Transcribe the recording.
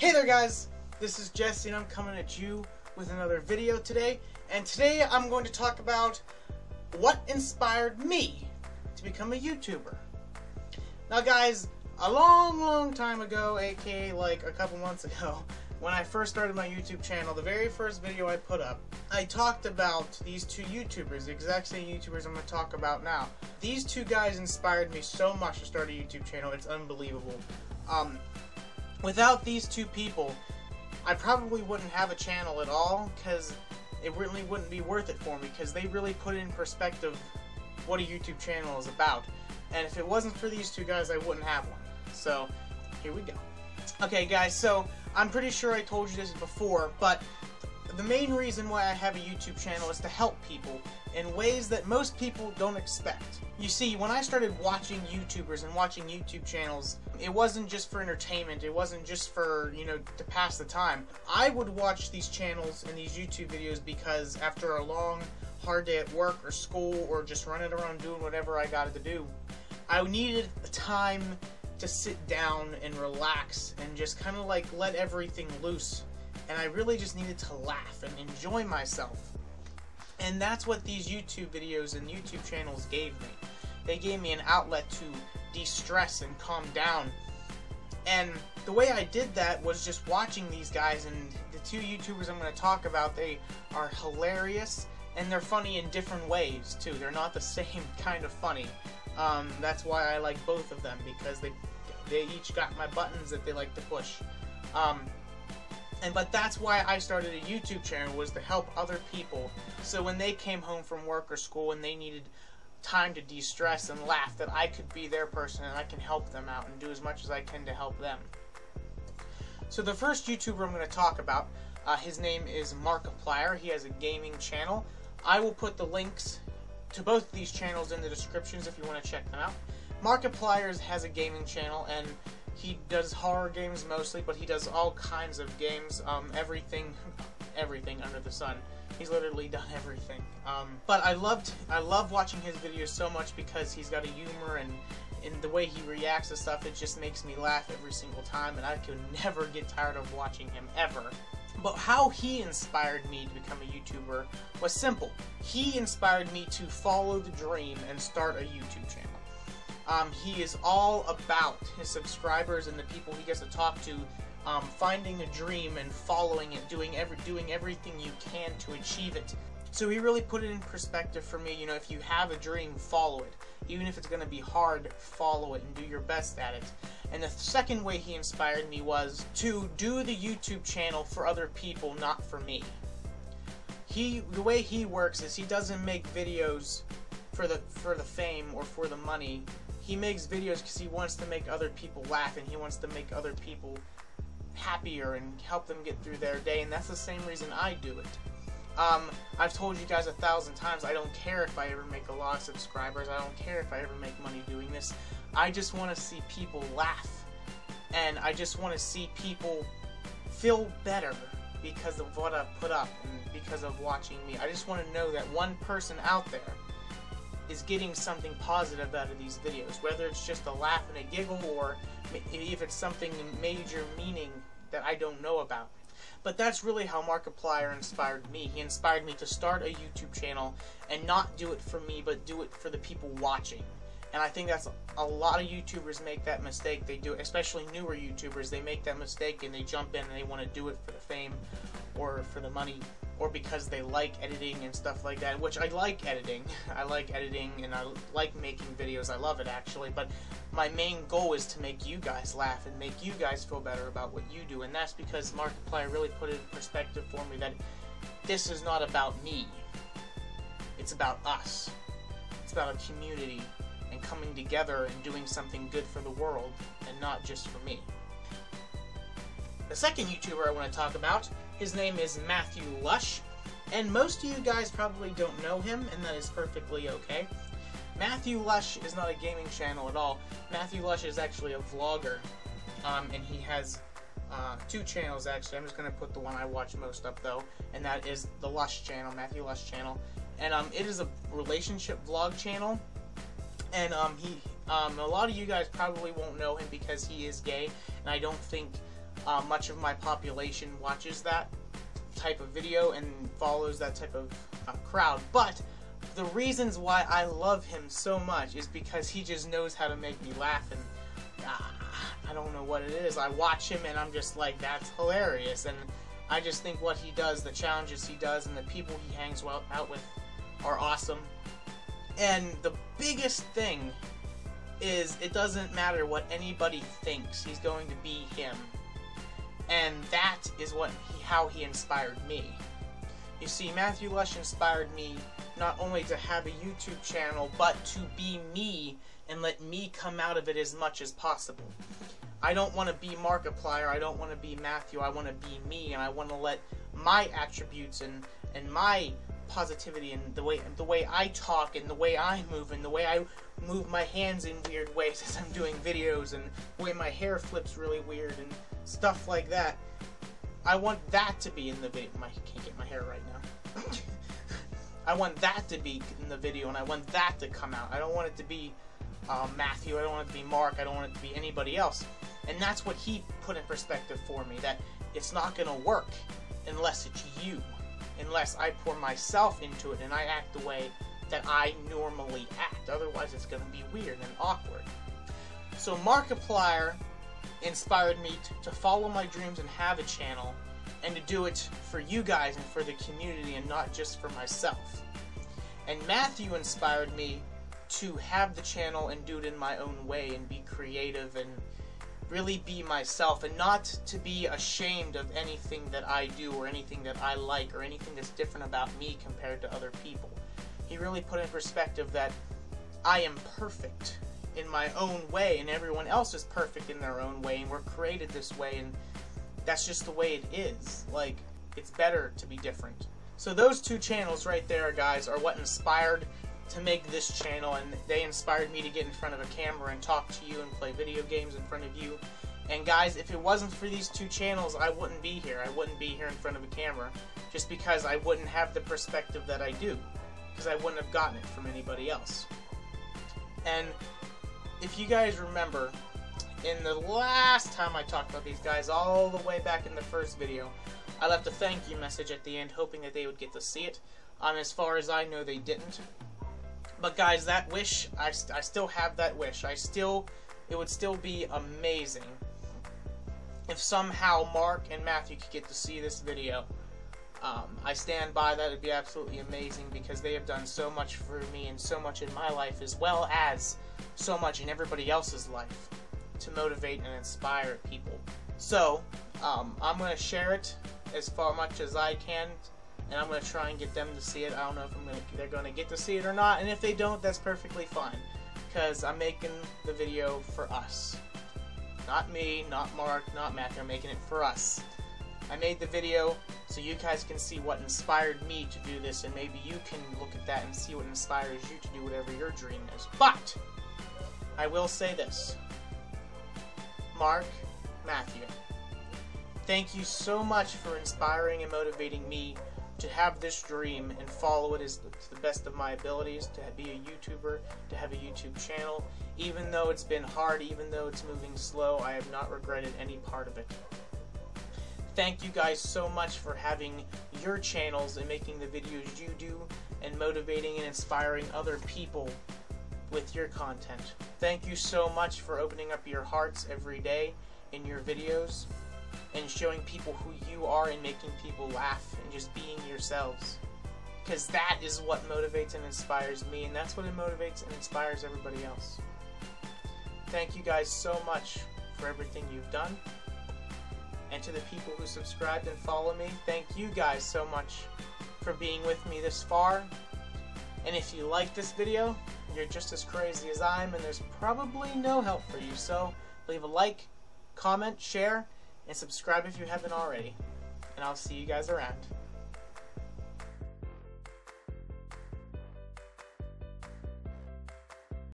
Hey there guys, this is Jesse and I'm coming at you with another video today. And today I'm going to talk about what inspired me to become a YouTuber. Now guys, a long time ago, aka like a couple months ago, when I first started my YouTube channel, the very first video I put up, I talked about these two YouTubers, the exact same YouTubers I'm going to talk about now. These two guys inspired me so much to start a YouTube channel, it's unbelievable. Without these two people, I probably wouldn't have a channel at all, because it really wouldn't be worth it for me, because they really put in perspective what a YouTube channel is about. And if it wasn't for these two guys, I wouldn't have one. So, here we go. Okay guys, so I'm pretty sure I told you this before, but the main reason why I have a YouTube channel is to help people in ways that most people don't expect. You see, when I started watching YouTubers and watching YouTube channels, it wasn't just for entertainment, it wasn't just for, to pass the time. I would watch these channels and these YouTube videos because after a long, hard day at work or school or just running around doing whatever I got to do, I needed a time to sit down and relax and just kind of like let everything loose. And I really just needed to laugh and enjoy myself. And that's what these YouTube videos and YouTube channels gave me. They gave me an outlet to de-stress and calm down. And the way I did that was just watching these guys, and the two YouTubers I'm going to talk about, they are hilarious and they're funny in different ways too. They're not the same kind of funny. That's why I like both of them, because they each got my buttons that they like to push. But that's why I started a YouTube channel, was to help other people. So when they came home from work or school and they needed time to de-stress and laugh, that I could be their person and I can help them out and do as much as I can to help them. So the first YouTuber I'm going to talk about, his name is Markiplier. He has a gaming channel. I will put the links to both of these channels in the descriptions if you want to check them out. Markiplier has a gaming channel, and he does horror games mostly, but he does all kinds of games, everything under the sun. He's literally done everything. But I love watching his videos so much because he's got a humor, and in the way he reacts to stuff, it just makes me laugh every single time, and I could never get tired of watching him, ever. But how he inspired me to become a YouTuber was simple. He inspired me to follow the dream and start a YouTube channel. He is all about his subscribers and the people he gets to talk to, finding a dream and following it, doing everything you can to achieve it. So he really put it in perspective for me. If you have a dream, follow it. Even if it's going to be hard, follow it and do your best at it. And the second way he inspired me was to do the YouTube channel for other people, not for me. The way he works is he doesn't make videos for the fame or for the money. He makes videos because he wants to make other people laugh, and he wants to make other people happier and help them get through their day, and that's the same reason I do it. I've told you guys 1,000 times, I don't care if I ever make a lot of subscribers, I don't care if I ever make money doing this. I just want to see people laugh, and I just want to see people feel better because of what I've put up and because of watching me. I just want to know that one person out there is getting something positive out of these videos, whether it's just a laugh and a giggle, or if it's something major meaning that I don't know about. But that's really how Markiplier inspired me. He inspired me to start a YouTube channel and not do it for me, but do it for the people watching. And I think that's a lot of YouTubers make that mistake. They do it, especially newer YouTubers. They make that mistake and they jump in and they want to do it for the fame or for the money, or because they like editing and stuff like that, which I like editing. I like editing and I like making videos. I love it, actually. But my main goal is to make you guys laugh and make you guys feel better about what you do. And that's because Markiplier really put it in perspective for me that this is not about me. It's about us. It's about a community and coming together and doing something good for the world and not just for me. The second YouTuber I want to talk about, his name is Lush, and most of you guys probably don't know him, and that is perfectly okay. Lush is not a gaming channel at all. Lush is actually a vlogger, and he has two channels actually. I'm just going to put the one I watch most of though, and that is the Lush channel, Lush channel. And it is a relationship vlog channel, and a lot of you guys probably won't know him because he is gay, and I don't think much of my population watches that type of video and follows that type of crowd. But the reasons why I love him so much is because he just knows how to make me laugh, and I don't know what it is. I watch him and I'm just like, that's hilarious, and I just think what he does, the challenges he does, and the people he hangs out with are awesome. And the biggest thing is, it doesn't matter what anybody thinks, he's going to be him. And that is how he inspired me. You see, Matthew Lush inspired me not only to have a YouTube channel, but to be me and let me come out of it as much as possible. I don't want to be Markiplier, I don't want to be Matthew, I want to be me, and I want to let my attributes and my positivity and the way I talk and the way I move and the way I move my hands in weird ways as I'm doing videos and the way my hair flips really weird and stuff like that. I want that to be in the video. I can't get my hair right now. I want that to be in the video, and I want that to come out. I don't want it to be Matthew, I don't want it to be Mark, I don't want it to be anybody else. And that's what he put in perspective for me, that it's not going to work unless it's you. Unless I pour myself into it and I act the way that I normally act. Otherwise it's going to be weird and awkward. So Markiplier inspired me to follow my dreams and have a channel, and to do it for you guys and for the community and not just for myself. And Matthew inspired me to have the channel and do it in my own way and be creative and really be myself, and not to be ashamed of anything that I do or anything that I like or anything that's different about me compared to other people. He really put in perspective that I am perfect in my own way and everyone else is perfect in their own way, and we're created this way, and that's just the way it is. Like, it's better to be different. So those two channels right there, guys, are what inspired to make this channel, and they inspired me to get in front of a camera and talk to you and play video games in front of you. And guys, if it wasn't for these two channels, I wouldn't be here. I wouldn't be here in front of a camera, just because I wouldn't have the perspective that I do, because I wouldn't have gotten it from anybody else. And if you guys remember, in the last time I talked about these guys, all the way back in the first video, I left a thank you message at the end, hoping that they would get to see it. As far as I know, they didn't. But guys, that wish, I still have that wish. It would still be amazing if somehow Mark and Matthew could get to see this video. I stand by that. It'd be absolutely amazing, because they have done so much for me and so much in my life, as well as so much in everybody else's life, to motivate and inspire people. So, I'm going to share it as much as I can, and I'm going to try and get them to see it. I don't know if they're going to get to see it or not, and if they don't, that's perfectly fine, because I'm making the video for us. Not me, not Mark, not Matthew. I'm making it for us. I made the video so you guys can see what inspired me to do this, and maybe you can look at that and see what inspires you to do whatever your dream is. But I will say this. Mark, Matthew, thank you so much for inspiring and motivating me to have this dream and follow it to the best of my abilities, to be a YouTuber, to have a YouTube channel. Even though it's been hard, even though it's moving slow, I have not regretted any part of it. Thank you guys so much for having your channels and making the videos you do, and motivating and inspiring other people with your content. Thank you so much for opening up your hearts every day in your videos, and showing people who you are and making people laugh and just being yourselves. Because that is what motivates and inspires me, and that's what motivates and inspires everybody else. Thank you guys so much for everything you've done. And to the people who subscribed and follow me, thank you guys so much for being with me this far. And if you like this video, you're just as crazy as I am, and there's probably no help for you. So leave a like, comment, share, and subscribe if you haven't already. And I'll see you guys around.